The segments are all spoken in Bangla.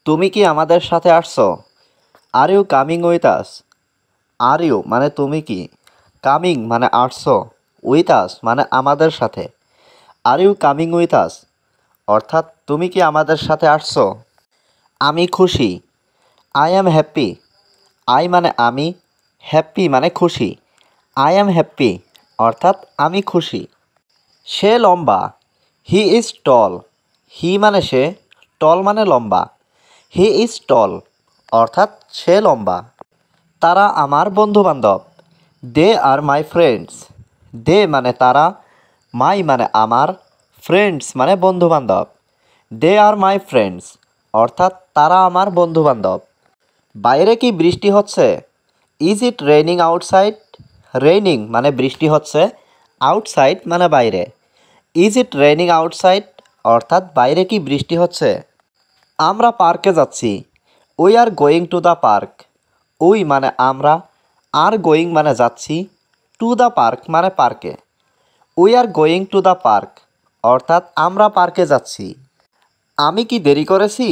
তুমি কি আমাদের সাথে আসছো? Are you coming with us? Are you মানে তুমি কি, কামিং মানে আসছো, উইথ আস মানে আমাদের সাথে। Are you coming with us অর্থাৎ তুমি কি আমাদের সাথে আসছো? আমি খুশি। I am happy. আই মানে আমি, হ্যাপি মানে খুশি। আই অ্যাম হ্যাপি অর্থাৎ আমি খুশি। সে লম্বা। He is tall. হি মানে সে, টল মানে লম্বা। হি ইজ টল অর্থাৎ সে লম্বা। তারা আমার বন্ধুবান্ধব। দে আর মাই ফ্রেন্ডস। দে মানে তারা, মাই মানে আমার, ফ্রেন্ডস মানে বন্ধুবান্ধব। দে আর মাই ফ্রেন্ডস অর্থাৎ তারা আমার বন্ধুবান্ধব। বাইরে কি বৃষ্টি হচ্ছে? Is it raining outside? Raining মানে বৃষ্টি হচ্ছে, আউটসাইড মানে বাইরে। ইজ ইট রেইনিং আউটসাইড অর্থাৎ বাইরে কি বৃষ্টি হচ্ছে? আমরা পার্কে যাচ্ছি। We are going to the park. We মানে আমরা, আর গোয়িং মানে যাচ্ছি, টু দ্য পার্ক মানে পার্কে। We are going to the park অর্থাৎ আমরা পার্কে যাচ্ছি। আমি কি দেরি করেছি?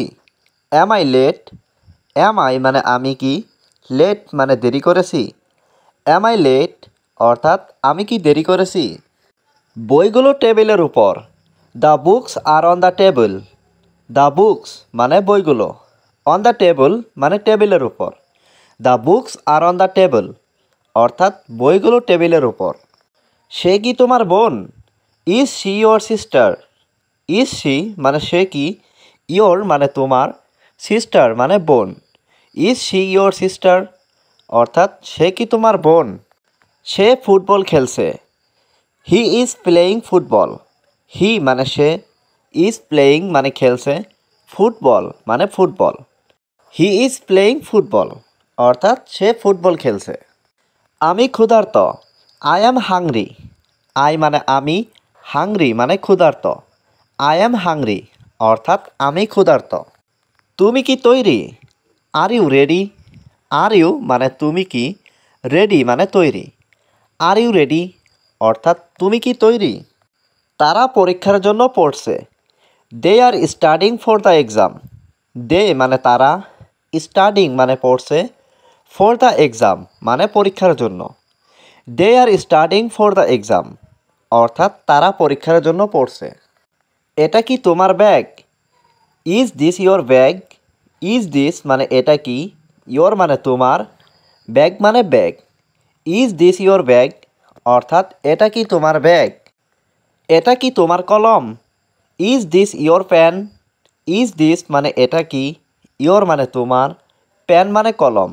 Am I let? Am I মানে আমি কি, লেট মানে দেরি করেছি। অ্যাম আই লেট অর্থাৎ আমি কি দেরি করেছি? বইগুলো টেবিলের উপর। The books are on the table. The books মানে বইগুলো, অন দ্য টেবিল মানে টেবিলের উপর। The books are on the table অর্থাৎ বইগুলো টেবিলের উপর। সে কি তোমার বোন? Is she your sister? Is she মানে সে কি, ইয়োর মানে তোমার, সিস্টার মানে বোন। ইজ শি ইয়োর সিস্টার অর্থাৎ সে কি তোমার বোন? সে ফুটবল খেলছে। He is playing football. He মানে সে, ইজ প্লেয়িং মানে খেলছে, ফুটবল মানে football. He is playing football অর্থাৎ সে ফুটবল খেলছে। আমি ক্ষুধার্ত। I am hungry. আই মানে আমি, হাংরি মানে ক্ষুধার্ত। আই অ্যাম হাংরি অর্থাৎ আমি ক্ষুধার্ত। তুমি কি তৈরি? Are you ready? Are you মানে তুমি কি, রেডি মানে তৈরি। আর ইউ রেডি অর্থাৎ তুমি কি তৈরি? তারা পরীক্ষার জন্য পড়ছে। They are studying for the exam. They মানে তারা, স্টাডিং মানে পড়ছে, ফর দ্য এক্সাম মানে পরীক্ষার জন্য। They are studying for the exam অর্থাৎ তারা পরীক্ষার জন্য পড়ছে। এটা কি তোমার ব্যাগ? Is this your bag? Is this মানে এটা কি, ইয়োর মানে তোমার, ব্যাগ মানে bag. Is this your bag অর্থাৎ এটা কি তোমার ব্যাগ? এটা কি তোমার কলম? Is this your pen? Is this মানে এটা কি, ইয়োর মানে তোমার, পেন মানে কলম।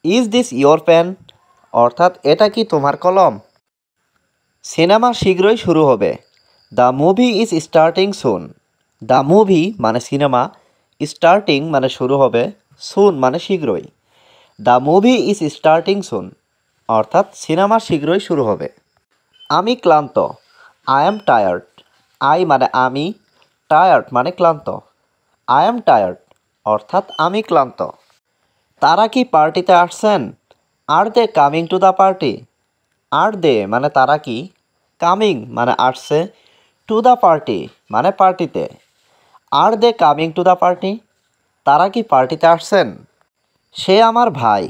ইজ দিস ইয়োর পেন অর্থাৎ এটা কি তোমার কলম? সিনেমা শীঘ্রই শুরু হবে। The movie is starting soon. The movie মানে সিনেমা, স্টার্টিং মানে শুরু হবে, সুন মানে শীঘ্রই। দ্য মুভি ইজ স্টার্টিং সুন অর্থাৎ সিনেমা শীঘ্রই শুরু হবে। আমি ক্লান্ত। I am tired. আই মানে আমি, টায়ার্ড মানে ক্লান্ত। আই অ্যাম টায়ার্ড অর্থাৎ আমি ক্লান্ত। তারা কি পার্টিতে আসছেন? আর দে কামিং টু দ্য পার্টি? আর দে মানে তারা কি, কামিং মানে আসছে, টু দ্য পার্টি মানে পার্টিতে। আর দে কামিং টু দ্য পার্টি? তারা কি পার্টিতে আসছেন? সে আমার ভাই।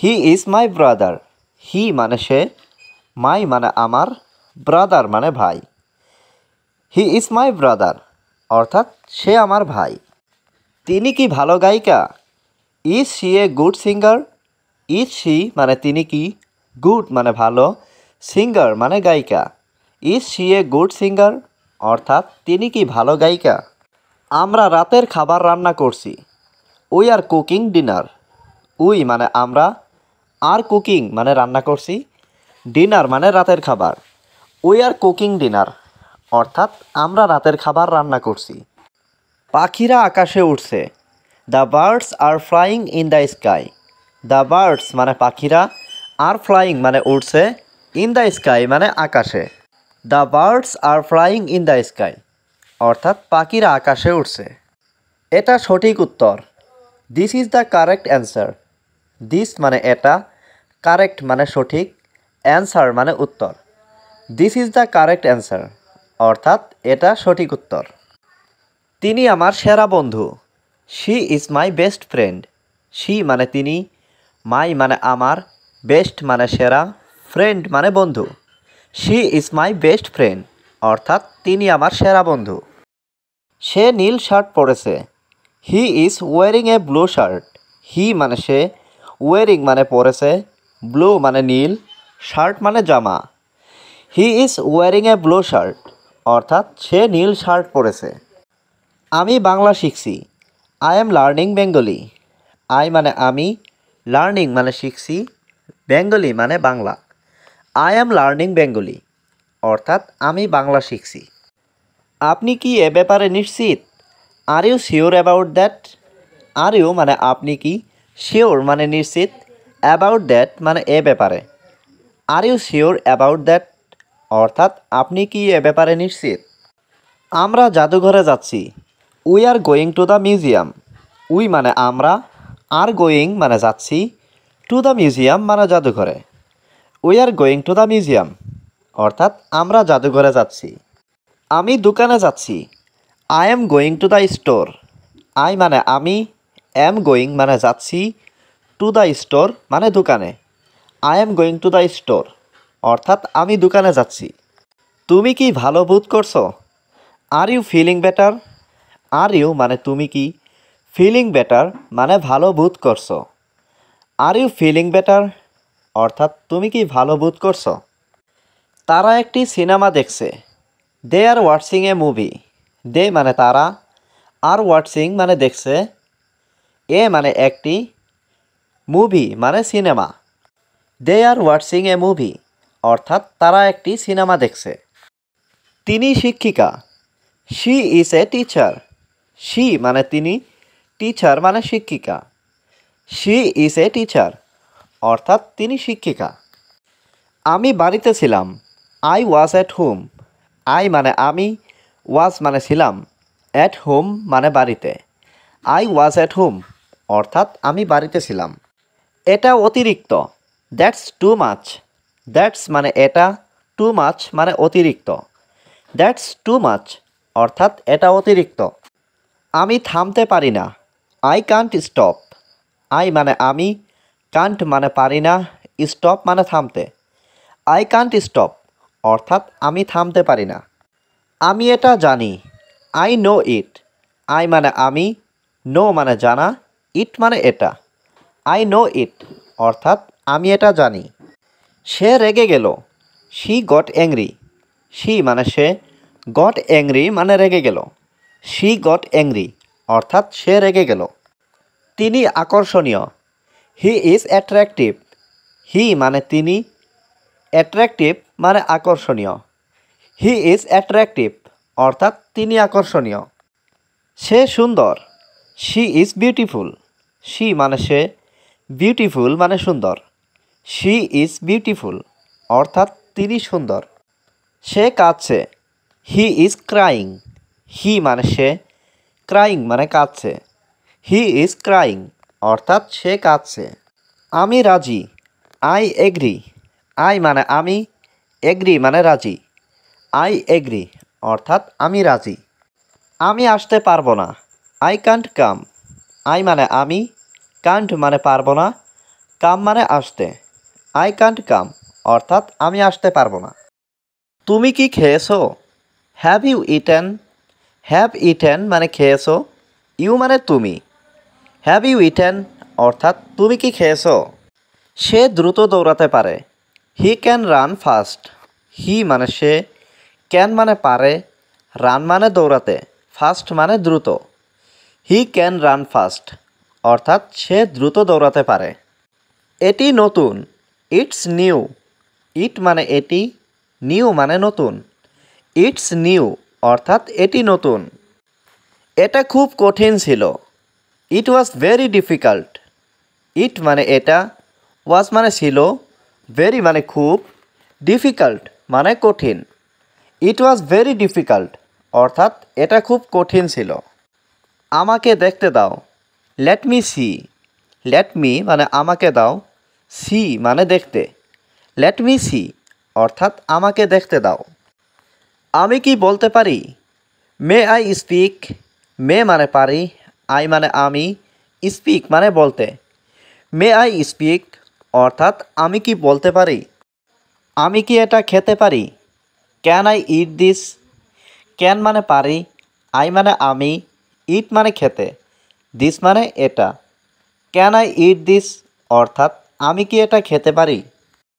He is my brother. হি মানে সে, মাই মানে আমার, ব্রাদার মানে ভাই। হি ইজ মাই ব্রাদার অর্থাৎ সে আমার ভাই। তিনি কি ভালো গায়িকা? Is she a good singer? Is she মানে তিনি কি, গুড মানে ভালো, সিঙ্গার মানে গায়িকা। Is she a good singer অর্থাৎ তিনি কি ভালো গায়িকা? আমরা রাতের খাবার রান্না করছি। We are cooking dinner. We মানে আমরা, আর কুকিং মানে রান্না করছি, ডিনার মানে রাতের খাবার। উই আর কুকিং ডিনার অর্থাৎ আমরা রাতের খাবার রান্না করছি। পাখিরা আকাশে উঠছে। The birds are flying in the sky. The birds মানে পাখিরা, আর ফ্লাইং মানে উড়ছে, ইন দ্য স্কাই মানে আকাশে। The birds are flying in the sky অর্থাৎ পাখিরা আকাশে উঠছে। এটা সঠিক উত্তর। This is the correct answer. This মানে এটা, কারেক্ট মানে সঠিক, অ্যান্সার মানে উত্তর। This is the correct answer অর্থাৎ এটা সঠিক উত্তর। তিনি আমার সেরা বন্ধু। She is my best friend. She মানে তিনি, মাই মানে আমার, বেস্ট মানে সেরা, ফ্রেন্ড মানে বন্ধু। She is my best friend অর্থাৎ তিনি আমার সেরা বন্ধু। সে নীল শার্ট পরেছে। He is wearing a blue shirt. He মানে সে, ওয়ারিং মানে পরেছে, ব্লু মানে নীল, শার্ট মানে জামা। He is wearing a blue shirt অর্থাৎ সে নীল শার্ট পরেছে। আমি বাংলা শিখছি। I am learning Bengali. I মানে আমি, লার্নিং মানে শিখছি, বেঙ্গলি মানে Bangla. I am learning Bengali অর্থাৎ আমি বাংলা শিখছি। আপনি কি এ ব্যাপারে নিশ্চিত? Are you sure about that? Are you মানে আপনি কি, শিওর মানে নিশ্চিত, অ্যাবাউট দ্যাট মানে এ ব্যাপারে। Are you sure about that অর্থাৎ আপনি কি এ ব্যাপারে নিশ্চিত? আমরা জাদুঘরে যাচ্ছি। We are going to the museum. We মানে আমরা, আর গোয়িং মানে যাচ্ছি, টু দ্য মিউজিয়াম মানে জাদুঘরে। We are going to the museum অর্থাৎ আমরা জাদুঘরে যাচ্ছি। আমি দোকানে যাচ্ছি। I am going to the store. I মানে আমি, এম গোয়িং মানে যাচ্ছি, টু দ্য স্টোর মানে দোকানে। I am going to the store অর্থাৎ আমি দোকানে যাচ্ছি। তুমি কি ভালো বোধ করছো? Are you feeling better? Are you মানে তুমি কি, ফিলিং বেটার মানে ভালো বোধ করছো। আর ইউ ফিলিং বেটার অর্থাৎ তুমি কি ভালো বোধ করছো। তারা একটি সিনেমা দেখছে। দে আর ওয়াচিং এ মুভি। দে মানে তারা, আর ওয়াচিং মানে দেখছে, এ মানে একটি, মুভি মানে সিনেমা। They are watching a movie অর্থাৎ তারা একটি সিনেমা দেখছে। তিনি শিক্ষিকা। She is a teacher. She মানে তিনি, টিচার মানে শিক্ষিকা। শি ইজ এ টিচার অর্থাৎ তিনি শিক্ষিকা। আমি বাড়িতে ছিলাম। I was at home. I মানে আমি, ওয়াজ মানে ছিলাম, অ্যাট হোম মানে বাড়িতে। আই ওয়াজ অ্যাট হোম অর্থাৎ আমি বাড়িতে ছিলাম। এটা অতিরিক্ত। That's too much. দ্যাটস মানে এটা, টু মাচ মানে অতিরিক্ত। দ্যাটস টু মাচ অর্থাৎ এটা অতিরিক্ত। আমি থামতে পারি না। I can't stop. আই মানে আমি, কান্ট মানে পারি না, স্টপ মানে থামতে। আই কান্ট স্টপ অর্থাৎ আমি থামতে পারি না। আমি এটা জানি। I know it. আই মানে আমি, নো মানে জানা, ইট মানে এটা। আই নো ইট অর্থাৎ আমি এটা জানি। সে রেগে গেল। She got angry. শি মানে সে, গট অ্যাংরি মানে রেগে গেল। শি গট অ্যাংরি অর্থাৎ সে রেগে গেল। তিনি আকর্ষণীয়। He is attractive. হি মানে তিনি, অ্যাট্রাকটিভ মানে আকর্ষণীয়। হি ইজ অ্যাট্রাকটিভ অর্থাৎ তিনি আকর্ষণীয়। সে সুন্দর। She is beautiful. শি মানে সে, বিউটিফুল মানে সুন্দর। শি ইজ বিউটিফুল অর্থাৎ তিনি সুন্দর। সে কাঁদছে। He is crying. হি মানে সে, ক্রাইং মানে কাঁদছে। হি ইজ ক্রাইং অর্থাৎ সে কাঁদছে। আমি রাজি। I agree. আই মানে আমি, এগ্রি মানে রাজি। আই এগ্রি অর্থাৎ আমি রাজি। আমি আসতে পারবো না। I can't come. আই মানে আমি, কান্ট মানে পারবো না, কাম মানে আসতে। আই কান্ট কাম অর্থাৎ আমি আসতে পারবো না। তুমি কি খেয়েছো? Have you eaten. Have eaten মানে খেয়েছো, ইউ মানে তুমি। হ্যাভ ইউ ইটেন অর্থাৎ তুমি কি খেয়েছো। সে দ্রুত দৌড়াতে পারে। He can run fast. He মানে সে, ক্যান মানে পারে, রান মানে দৌড়াতে, ফাস্ট মানে দ্রুত। হি ক্যান রান ফাস্ট অর্থাৎ সে দ্রুত দৌড়াতে পারে। এটি নতুন। It's new. ইট মানে এটি, নিউ মানে নতুন। ইটস নিউ অর্থাৎ এটি নতুন। এটা খুব কঠিন ছিল। ইট ওয়াজ ভেরি ডিফিকাল্ট। ইট মানে এটা, ওয়াজ মানে ছিল, ভেরি মানে খুব, ডিফিকাল্ট মানে কঠিন। ইট ওয়াজ ভেরি ডিফিকাল্ট অর্থাৎ এটা খুব কঠিন ছিল। আমাকে দেখতে দাও। Let me see. Let me মানে আমাকে দাও, সি মানে দেখতে। লেট মি সি অর্থাৎ আমাকে দেখতে দাও। আমি কি বলতে পারি? May I speak. মে মানে পারি, আই মানে আমি, স্পিক মানে বলতে। মে আই স্পিক অর্থাৎ আমি কি বলতে পারি? আমি কি এটা খেতে পারি? Can I eat this? Can মানে পারি, আই মানে আমি, ইট মানে খেতে, দিস মানে এটা। ক্যান আই ইট দিস অর্থাৎ আমি কি এটা খেতে পারি?